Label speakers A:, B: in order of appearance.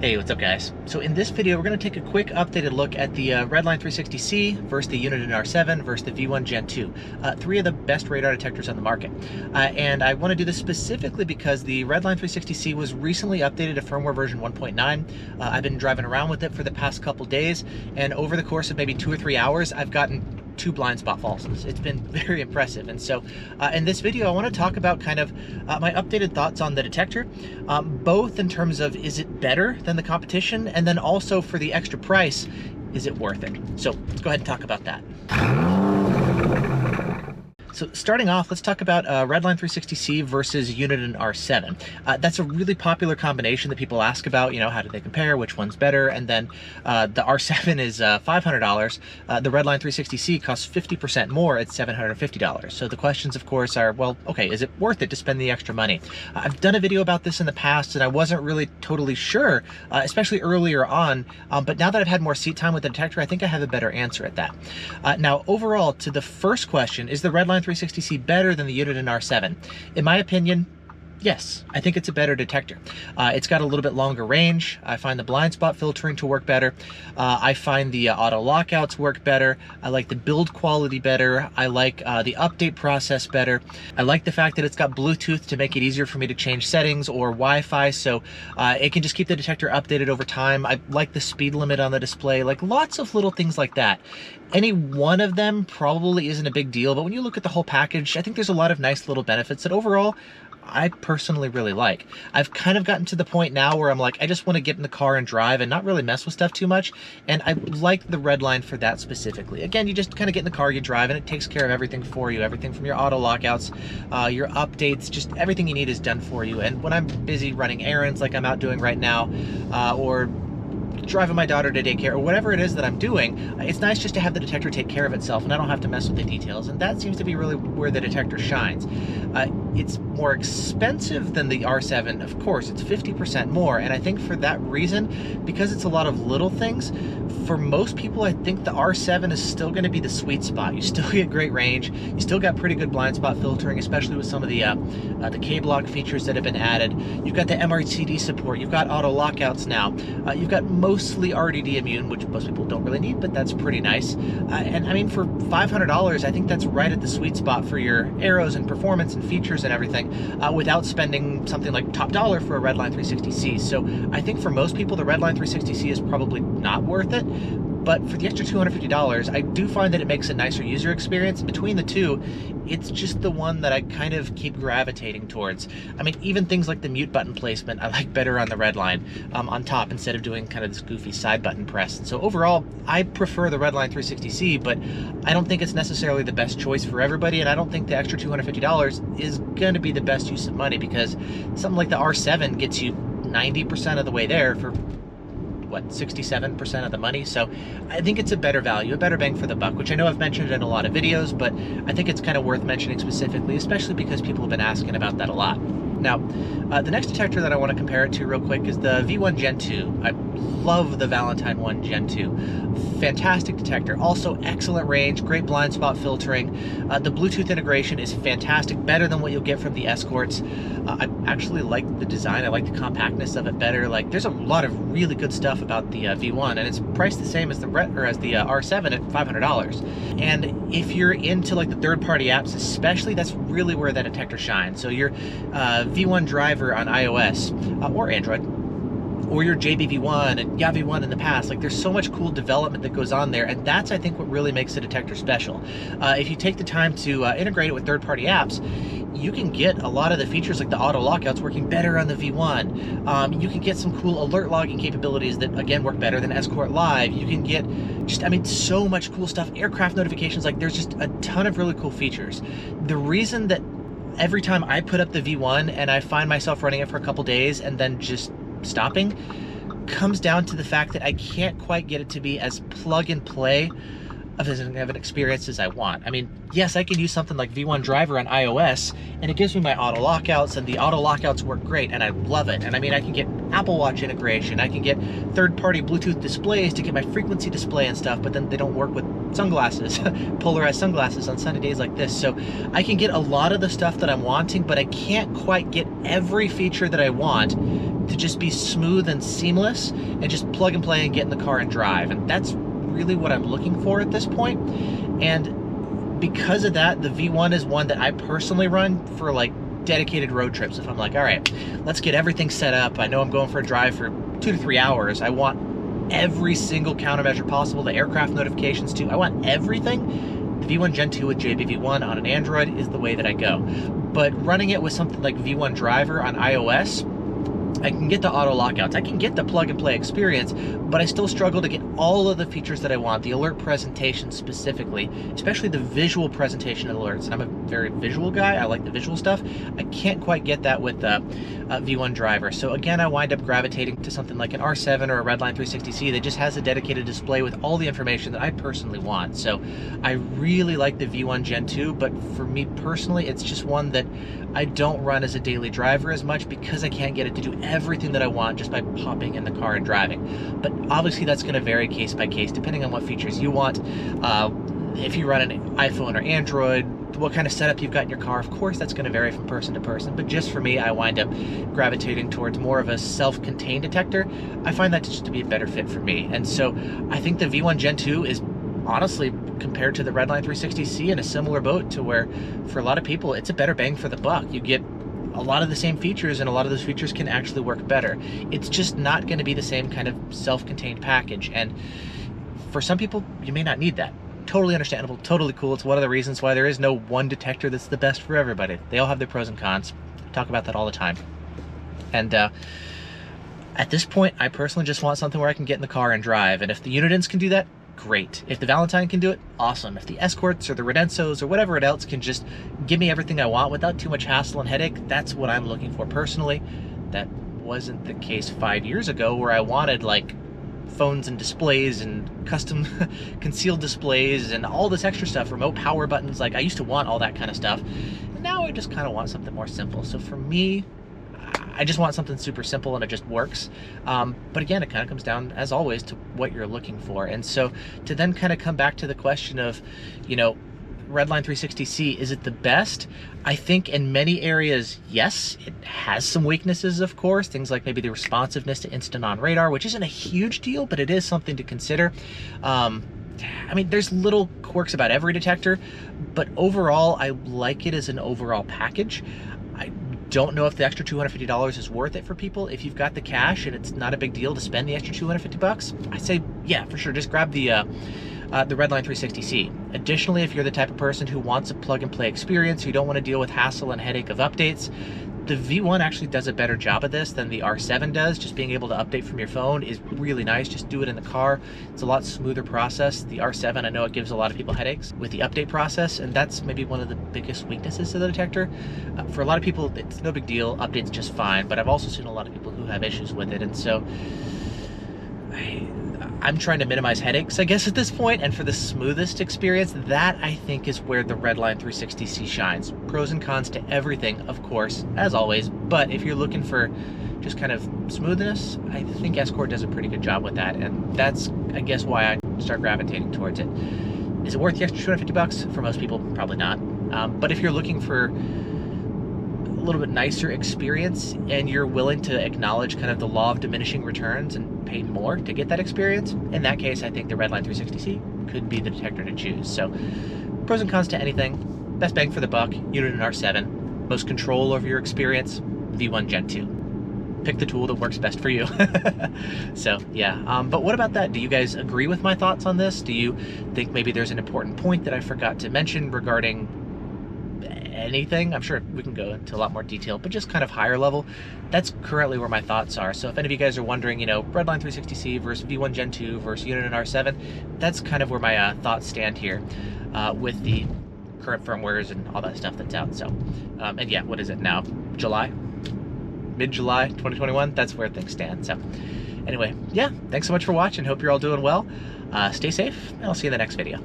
A: Hey, what's up guys? So in this video, we're going to take a quick updated look at the Redline 360C versus the Uniden R7 versus the V1 Gen 2. Three of the best radar detectors on the market. And I want to do this specifically because the Redline 360C was recently updated to firmware version 1.9. I've been driving around with it for the past couple days, and over the course of maybe 2 or 3 hours, I've gotten 2 blind spot falses. It's been very impressive. And so in this video, I want to talk about kind of my updated thoughts on the detector, both in terms of is it better than the competition, and then also for the extra price, is it worth it? So let's go ahead and talk about that. So starting off, let's talk about Redline 360C versus Uniden R7. That's a really popular combination that people ask about, you know, how do they compare, which one's better? And then the R7 is $500. The Redline 360C costs 50% more at $750. So the questions, of course, are, well, okay, is it worth it to spend the extra money? I've done a video about this in the past, and I wasn't really totally sure, especially earlier on, but now that I've had more seat time with the detector, I think I have a better answer at that. Now, overall, to the first question, is the Redline 360C better than the Uniden R7? In my opinion, yes, I think it's a better detector. It's got a little bit longer range. I find the blind spot filtering to work better. I find the auto lockouts work better. I like the build quality better. I like the update process better. I like the fact that it's got Bluetooth to make it easier for me to change settings, or Wi-Fi, so it can just keep the detector updated over time. I like the speed limit on the display, like lots of little things like that. Any one of them probably isn't a big deal, but when you look at the whole package, I think there's a lot of nice little benefits that overall I personally really like. I've kind of gotten to the point now where I'm like, I just want to get in the car and drive and not really mess with stuff too much. And I like the Redline for that specifically. Again, you just kind of get in the car, you drive, and it takes care of everything for you. Everything from your auto lockouts, your updates, just everything you need is done for you. And when I'm busy running errands like I'm out doing right now, or driving my daughter to daycare, or whatever it is that I'm doing, it's nice just to have the detector take care of itself and I don't have to mess with the details, and that seems to be really where the detector shines. It's more expensive than the R7, of course, it's 50% more, and I think for that reason, because it's a lot of little things, for most people I think the R7 is still going to be the sweet spot. You still get great range, you still got pretty good blind spot filtering, especially with some of the K-block features that have been added. You've got the MRCD support, you've got auto lockouts now, you've got mostly RDD immune, which most people don't really need, but that's pretty nice. And I mean, for $500, I think that's right at the sweet spot for your arrows and performance and features and everything, without spending something like top dollar for a Redline 360C. So I think for most people, the Redline 360C is probably not worth it. But for the extra $250, I do find that it makes a nicer user experience. Between the two, it's just the one that I kind of keep gravitating towards. I mean, even things like the mute button placement, I like better on the Redline on top, instead of doing kind of this goofy side button press. And so overall, I prefer the Redline 360C, but I don't think it's necessarily the best choice for everybody, and I don't think the extra $250 is going to be the best use of money, because something like the R7 gets you 90% of the way there for what, 67% of the money. So I think it's a better value, a better bang for the buck, which I know I've mentioned in a lot of videos, but I think it's kind of worth mentioning specifically, especially because people have been asking about that a lot. Now, the next detector that I want to compare it to real quick is the V1 Gen 2. I love the Valentine 1 Gen 2. Fantastic detector, also excellent range, great blind spot filtering. The Bluetooth integration is fantastic, better than what you'll get from the Escorts. I actually like the design, I like the compactness of it better. Like, there's a lot of really good stuff about the V1, and it's priced the same as the R7 at $500. And if you're into like the third-party apps especially, that's really where that detector shines. So your V1 driver on iOS or Android, or your JBV1 and YaVi1 in the past, like there's so much cool development that goes on there, and that's, I think, what really makes the detector special. If you take the time to integrate it with third-party apps, you can get a lot of the features like the auto lockouts working better on the V1. You can get some cool alert logging capabilities that, again, work better than Escort Live. You can get just, I mean, so much cool stuff. Aircraft notifications, like there's just a ton of really cool features. The reason that every time I put up the V1 and I find myself running it for a couple days and then just stopping comes down to the fact that I can't quite get it to be as plug and play of an experience as I want. I mean, yes, I can use something like V1 Driver on iOS, and it gives me my auto lockouts, and the auto lockouts work great, and I love it. And I mean, I can get Apple Watch integration, I can get third-party Bluetooth displays to get my frequency display and stuff, but then they don't work with sunglasses, polarized sunglasses on sunny days like this. So I can get a lot of the stuff that I'm wanting, but I can't quite get every feature that I want to just be smooth and seamless and just plug and play and get in the car and drive. And that's really what I'm looking for at this point. And because of that, the V1 is one that I personally run for like dedicated road trips. If I'm like, all right, let's get everything set up. I know I'm going for a drive for 2 to 3 hours. I want every single countermeasure possible, the aircraft notifications too. I want everything. The V1 Gen 2 with JBV1 on an Android is the way that I go. But running it with something like V1 Driver on iOS, I can get the auto lockouts, I can get the plug and play experience, but I still struggle to get all of the features that I want, the alert presentation specifically, especially the visual presentation of alerts. And I'm a very visual guy, I like the visual stuff. I can't quite get that with V1 Driver. So again, I wind up gravitating to something like an R7 or a Redline 360C that just has a dedicated display with all the information that I personally want. So I really like the V1 Gen 2, but for me personally, it's just one that I don't run as a daily driver as much because I can't get it to do everything that I want just by popping in the car and driving. But obviously that's going to vary case by case depending on what features you want. If you run an iPhone or Android, what kind of setup you've got in your car, of course that's going to vary from person to person. But just for me, I wind up gravitating towards more of a self-contained detector. I find that just to be a better fit for me. And so I think the V1 Gen 2 is honestly, compared to the Redline 360C, in a similar boat to where for a lot of people it's a better bang for the buck. You get a lot of the same features, and a lot of those features can actually work better. It's just not going to be the same kind of self-contained package, and for some people you may not need that. Totally understandable, totally cool. It's one of the reasons why there is no one detector that's the best for everybody. They all have their pros and cons. Talk about that all the time. And at this point, I personally just want something where I can get in the car and drive, and if the Unidens can do that, great. If the Valentine can do it, awesome. If the Escorts or the Redensos or whatever it else can just give me everything I want without too much hassle and headache, that's what I'm looking for personally. That wasn't the case 5 years ago, where I wanted like phones and displays and custom concealed displays and all this extra stuff, remote power buttons. Like I used to want all that kind of stuff, and now I just kind of want something more simple. So for me, I just want something super simple and it just works. But again, it kind of comes down, as always, to what you're looking for. And so to then kind of come back to the question of, you know, Redline 360C, is it the best? I think in many areas, yes. It has some weaknesses, of course. Things like maybe the responsiveness to instant on radar, which isn't a huge deal, but it is something to consider. I mean, there's little quirks about every detector, but overall, I like it as an overall package. I don't know if the extra $250 is worth it for people. If you've got the cash and it's not a big deal to spend the extra $250, I say, yeah, for sure, just grab the Redline 360C. Additionally, if you're the type of person who wants a plug and play experience, who don't want to deal with hassle and headache of updates, the V1 actually does a better job of this than the R7 does. Just being able to update from your phone is really nice. Just do it in the car. It's a lot smoother process. The R7, I know it gives a lot of people headaches with the update process, and that's maybe one of the biggest weaknesses of the detector. For a lot of people, it's no big deal. Update's just fine, but I've also seen a lot of people who have issues with it, and so I'm trying to minimize headaches, I guess, at this point, and for the smoothest experience, that I think is where the Redline 360C shines. Pros and cons to everything, of course, as always, but if you're looking for just kind of smoothness, I think Escort does a pretty good job with that, and that's, I guess, why I start gravitating towards it. Is it worth the extra $250? For most people, probably not. But if you're looking for a little bit nicer experience and you're willing to acknowledge kind of the law of diminishing returns and pay more to get that experience, in that case I think the Redline 360C could be the detector to choose. So pros and cons to anything. Best bang for the buck, Uniden R7. Most control over your experience, V1 Gen 2. Pick the tool that works best for you. So yeah, but what about that? Do you guys agree with my thoughts on this? Do you think maybe there's an important point that I forgot to mention regarding anything? I'm sure we can go into a lot more detail, but just kind of higher level, that's currently where my thoughts are. So if any of you guys are wondering, you know, Redline 360C versus V1 Gen 2 versus Uniden R7, that's kind of where my thoughts stand here with the current firmwares and all that stuff that's out. So, and yeah, what is it now? July? Mid-July 2021? That's where things stand. So anyway, yeah, thanks so much for watching. Hope you're all doing well. Stay safe, and I'll see you in the next video.